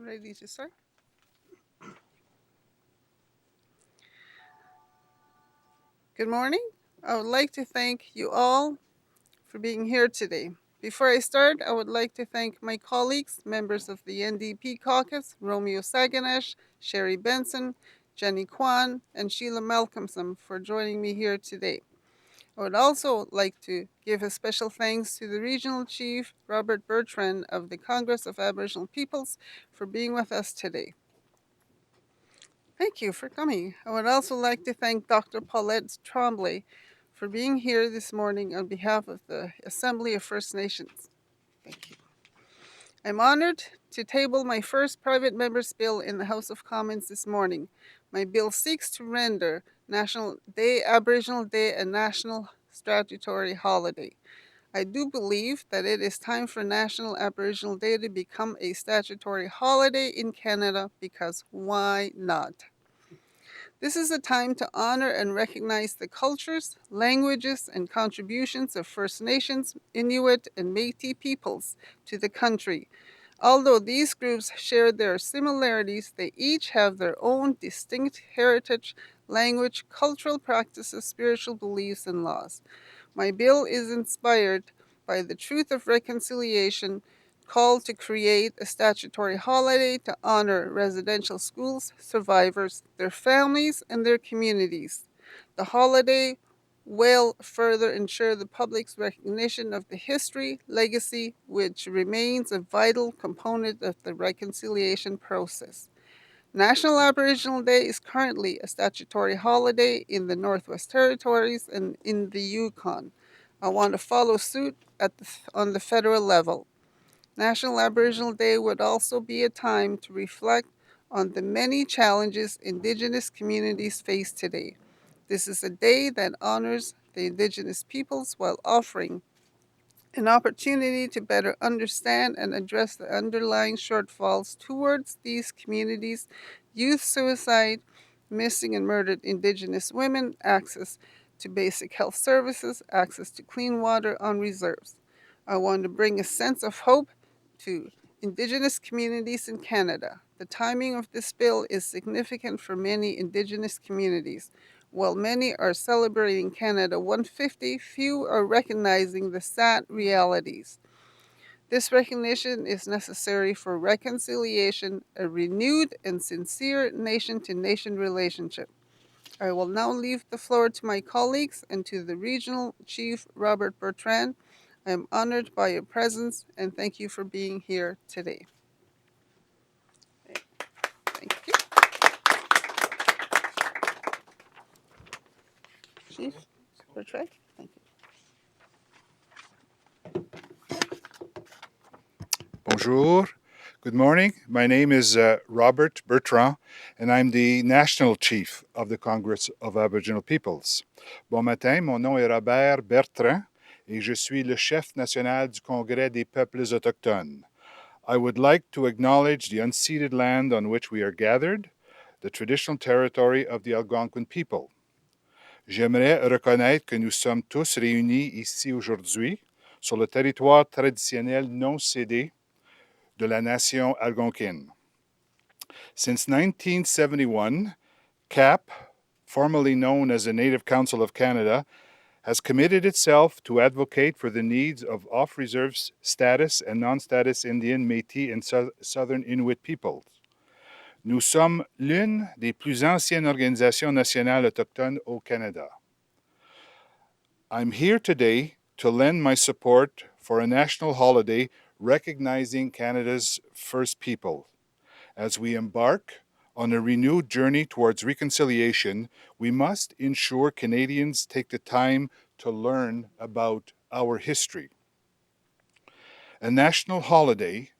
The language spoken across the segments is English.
Ready to start? Good morning. I would like to thank you all for being here today. Before I start, I would like to thank my colleagues, members of the NDP caucus, Romeo Saganash, Sherry Benson, Jenny Kwan, and Sheila Malcolmson for joining me here today. I would also like to give a special thanks to the Regional Chief, Robert Bertrand of the Congress of Aboriginal Peoples, for being with us today. Thank you for coming. I would also like to thank Dr. Paulette Tremblay for being here this morning on behalf of the Assembly of First Nations. Thank you. I'm honored to table my first private member's bill in the House of Commons this morning. My bill seeks to render National Day, Aboriginal Day, a national statutory holiday. I do believe that it is time for National Aboriginal Day to become a statutory holiday in Canada because why not? This is a time to honor and recognize the cultures, languages, and contributions of First Nations, Inuit, and Métis peoples to the country. Although these groups share their similarities, they each have their own distinct heritage, language, cultural practices, spiritual beliefs, and laws. My bill is inspired by the truth of reconciliation, called to create a statutory holiday to honor residential schools survivors, their families, and their communities. The holiday will further ensure the public's recognition of the history, legacy, which remains a vital component of the reconciliation process. National Aboriginal Day is currently a statutory holiday in the Northwest Territories and in the Yukon. I want to follow suit on the federal level. National Aboriginal Day would also be a time to reflect on the many challenges Indigenous communities face today. This is a day that honors the Indigenous peoples while offering an opportunity to better understand and address the underlying shortfalls towards these communities, youth suicide, missing and murdered Indigenous women, access to basic health services, access to clean water on reserves. I want to bring a sense of hope to Indigenous communities in Canada. The timing of this bill is significant for many Indigenous communities. While many are celebrating Canada 150, few are recognizing the sad realities. This recognition is necessary for reconciliation, a renewed and sincere nation to nation relationship. I will now leave the floor to my colleagues and to the Regional Chief Robert Bertrand. I am honored by your presence and thank you for being here today. Thank you. Chief Bertrand, thank you. Bonjour. Good morning. My name is Robert Bertrand, and I'm the National Chief of the Congress of Aboriginal Peoples. Bon matin, mon nom est Robert Bertrand, et je suis le chef national du Congrès des peuples autochtones. I would like to acknowledge the unceded land on which we are gathered, the traditional territory of the Algonquin people. J'aimerais reconnaître que nous sommes tous réunis ici aujourd'hui sur le territoire traditionnel non cédé de la nation algonquine. Since 1971, CAP, formerly known as the Native Council of Canada, has committed itself to advocate for the needs of off-reserve status and non-status Indian, Métis, and Southern Inuit peoples. Nous sommes l'une des plus anciennes organisations nationales autochtones au Canada. I'm here today to lend my support for a national holiday recognizing Canada's First People. As we embark on a renewed journey towards reconciliation, we must ensure Canadians take the time to learn about our history. A national holiday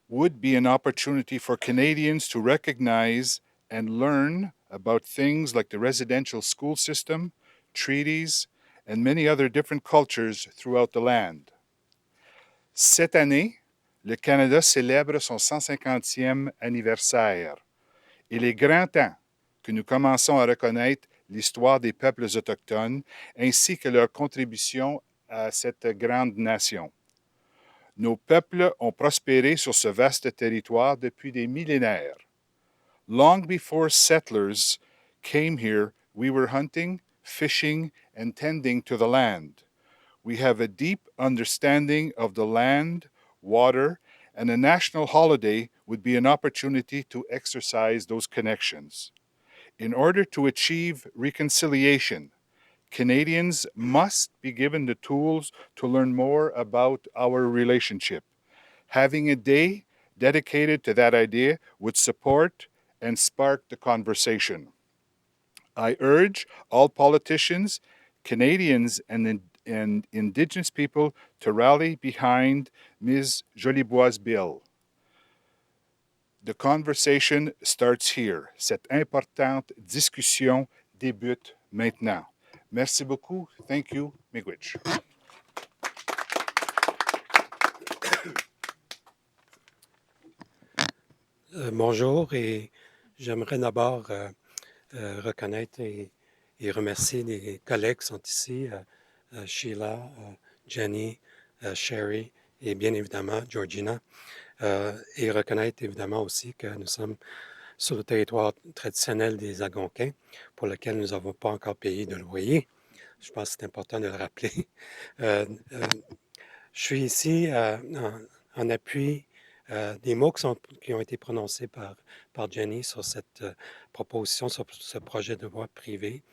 would be an opportunity for Canadians to recognize and learn about things like the residential school system, treaties, and many other different cultures throughout the land. Cette année, le Canada célèbre son 150e anniversaire. Il est grand temps que nous commençons à reconnaître l'histoire des peuples autochtones ainsi que leur contribution à cette grande nation. Nos peuples ont prospéré sur ce vaste territoire depuis des millénaires. Long before settlers came here, we were hunting, fishing, and tending to the land. We have a deep understanding of the land, water, and a national holiday would be an opportunity to exercise those connections. In order to achieve reconciliation, Canadians must be given the tools to learn more about our relationship. Having a day dedicated to that idea would support and spark the conversation. I urge all politicians, Canadians, and Indigenous people to rally behind Ms. Jolibois' bill. The conversation starts here. Cette importante discussion débute maintenant. Merci beaucoup. Thank you, Miigwech. Bonjour et j'aimerais d'abord reconnaître et remercier les collègues qui sont ici, Sheila, Jenny, Sherry et bien évidemment Georgina. Et reconnaître évidemment aussi que nous sommes sur le territoire traditionnel des Algonquins pour lequel nous n'avons pas encore payé de loyer. Je pense que c'est important de le rappeler. Je suis ici en appui des mots qui ont été prononcés par Jenny sur cette proposition, sur ce projet de loi privée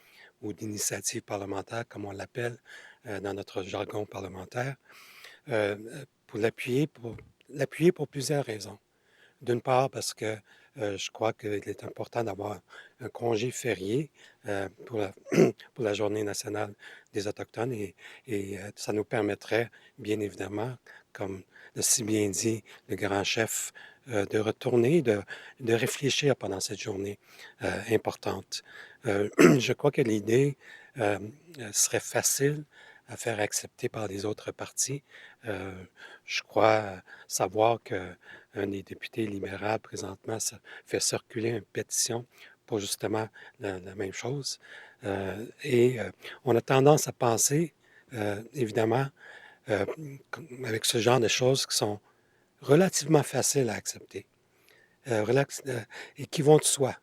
ou d'initiative parlementaire, comme on l'appelle dans notre jargon parlementaire, pour l'appuyer pour plusieurs raisons. D'une part, parce que je crois qu'il est important d'avoir un congé férié pour pour la Journée nationale des Autochtones et ça nous permettrait, bien évidemment, comme l'a si bien dit le grand chef, de retourner, de réfléchir pendant cette journée importante. Je crois que l'idée serait facile à faire accepter par les autres partis. Je crois savoir qu'un des députés libéraux présentement fait circuler une pétition pour justement la même chose. On a tendance à penser, évidemment, avec ce genre de choses qui sont relativement faciles à accepter et qui vont de soi.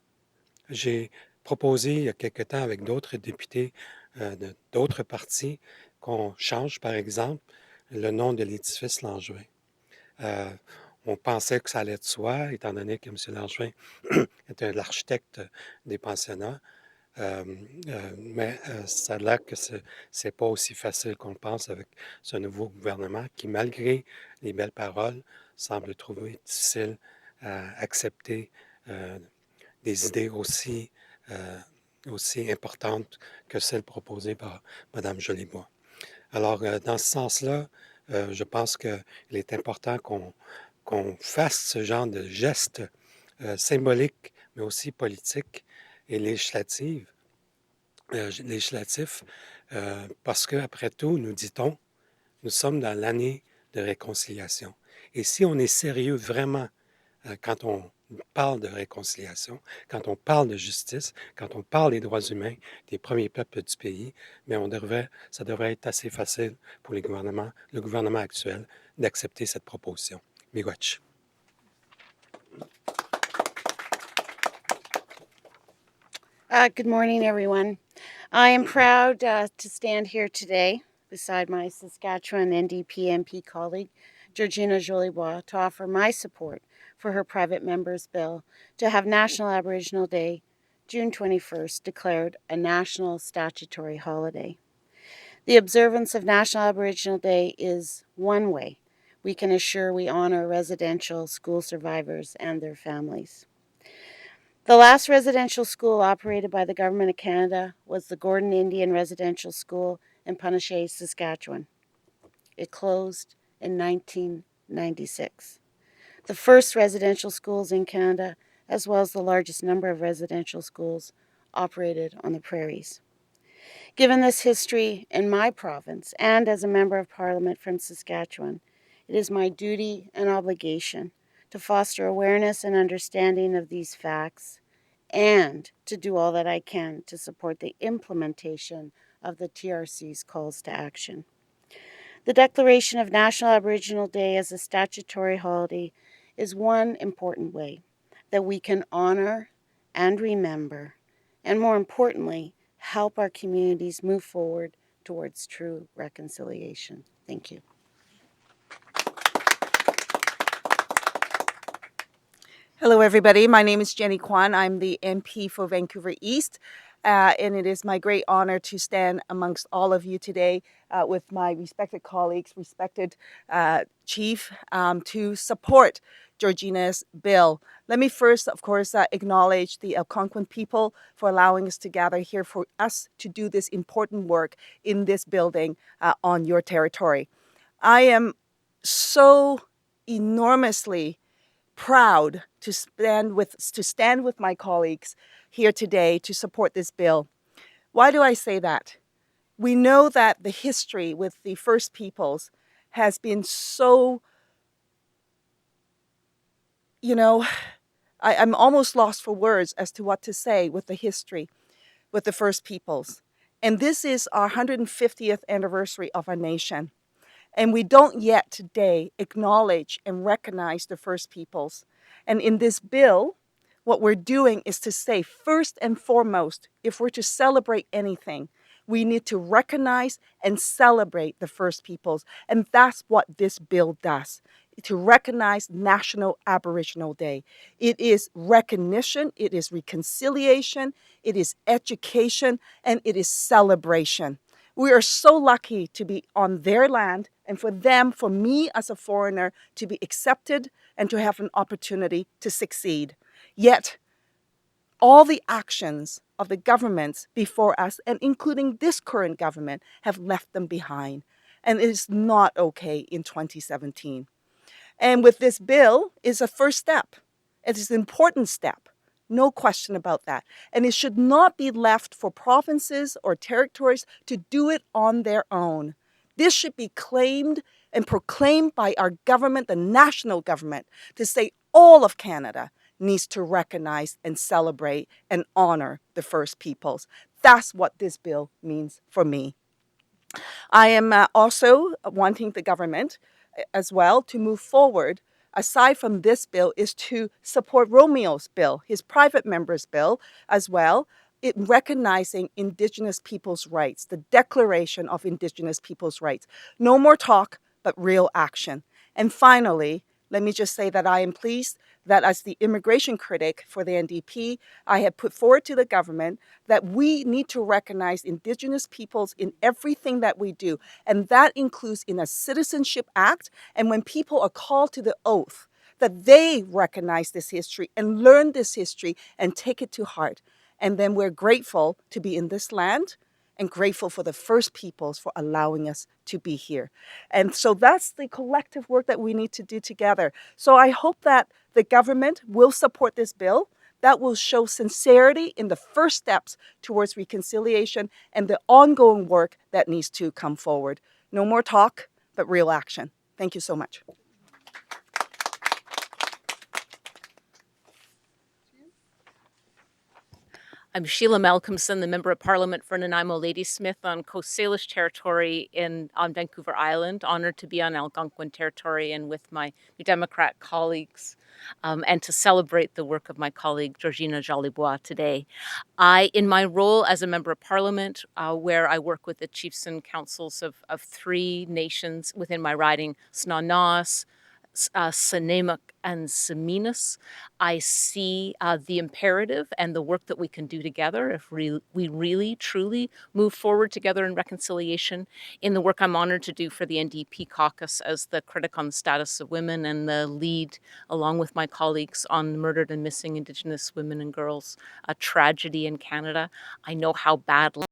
J'ai proposé il y a quelque temps avec d'autres députés d'autres partis qu'on change, par exemple, le nom de l'édifice Langevin. On pensait que ça allait de soi, étant donné que M. Langevin était l'architecte des pensionnats. Mais ça a l'air que c'est pas aussi facile qu'on le pense avec ce nouveau gouvernement qui, malgré les belles paroles, semble trouver difficile à accepter des idées aussi importantes que celles proposées par Mme Jolibois. Alors, dans ce sens-là, je pense qu'il est important qu'on fasse ce genre de gestes symboliques, mais aussi politiques et législatifs, parce qu'après tout, nous dit-on, nous sommes dans l'année de réconciliation. Et si on est sérieux vraiment quand on parle de réconciliation, quand on parle de justice, quand on parle des droits humains des premiers peuples du pays, mais ça devrait être assez facile pour le gouvernement actuel, d'accepter cette proposition. Miigwech. Good morning, everyone. I am proud to stand here today beside my Saskatchewan NDP MP colleague, Georgina Jolibois, to offer my support for her private member's bill to have National Aboriginal Day, June 21st, declared a national statutory holiday. The observance of National Aboriginal Day is one way we can assure we honor residential school survivors and their families. The last residential school operated by the Government of Canada was the Gordon Indian Residential School in Punashe, Saskatchewan. It closed in 1996. The first residential schools in Canada, as well as the largest number of residential schools, operated on the prairies. Given this history in my province and as a member of Parliament from Saskatchewan, it is my duty and obligation to foster awareness and understanding of these facts and to do all that I can to support the implementation of the TRC's calls to action. The declaration of National Aboriginal Day as a statutory holiday is one important way that we can honor and remember, and more importantly, help our communities move forward towards true reconciliation. Thank you. Hello, everybody. My name is Jenny Kwan. I'm the MP for Vancouver East, and it is my great honor to stand amongst all of you today with my respected colleagues, respected chief, to support Georgina's bill. Let me first, of course, acknowledge the Algonquin people for allowing us to gather here for us to do this important work in this building on your territory. I am so enormously proud to stand with my colleagues here today to support this bill. Why do I say that? We know that the history with the First Peoples has been so, I'm almost lost for words as to what to say with the history with the First Peoples. And this is our 150th anniversary of our nation. And we don't yet today acknowledge and recognize the First Peoples. And in this bill, what we're doing is to say, first and foremost, if we're to celebrate anything, we need to recognize and celebrate the First Peoples. And that's what this bill does, to recognize National Aboriginal Day. It is recognition, it is reconciliation, it is education, and it is celebration. We are so lucky to be on their land, and for them, for me as a foreigner, to be accepted and to have an opportunity to succeed. Yet, all the actions of the governments before us, and including this current government, have left them behind. And it is not okay in 2017. And with this bill is a first step. It is an important step. No question about that. And it should not be left for provinces or territories to do it on their own. This should be claimed and proclaimed by our government, the national government, to say all of Canada needs to recognize and celebrate and honor the First Peoples. That's what this bill means for me. I am also wanting the government as well to move forward. Aside from this bill, is to support Romeo's bill, his private member's bill as well, in recognizing Indigenous people's rights, the Declaration of Indigenous People's Rights. No more talk, but real action. And finally, let me just say that I am pleased that as the immigration critic for the NDP, I have put forward to the government that we need to recognize Indigenous peoples in everything that we do. And that includes in a Citizenship Act, and when people are called to the oath, that they recognize this history and learn this history and take it to heart. And then we're grateful to be in this land and grateful for the First Peoples for allowing us to be here. And so that's the collective work that we need to do together. So I hope that the government will support this bill. That will show sincerity in the first steps towards reconciliation and the ongoing work that needs to come forward. No more talk, but real action. Thank you so much. I'm Sheila Malcolmson, the Member of Parliament for Nanaimo Ladysmith on Coast Salish territory on Vancouver Island. Honored to be on Algonquin territory and with my Democrat colleagues and to celebrate the work of my colleague Georgina Jolibois today. In my role as a Member of Parliament, where I work with the chiefs and councils of three nations within my riding, Snanas, Sanemuk and Seminas, I see the imperative and the work that we can do together if we really, truly move forward together in reconciliation. In the work I'm honored to do for the NDP caucus as the critic on the status of women and the lead, along with my colleagues, on murdered and missing Indigenous women and girls, a tragedy in Canada. I know how badly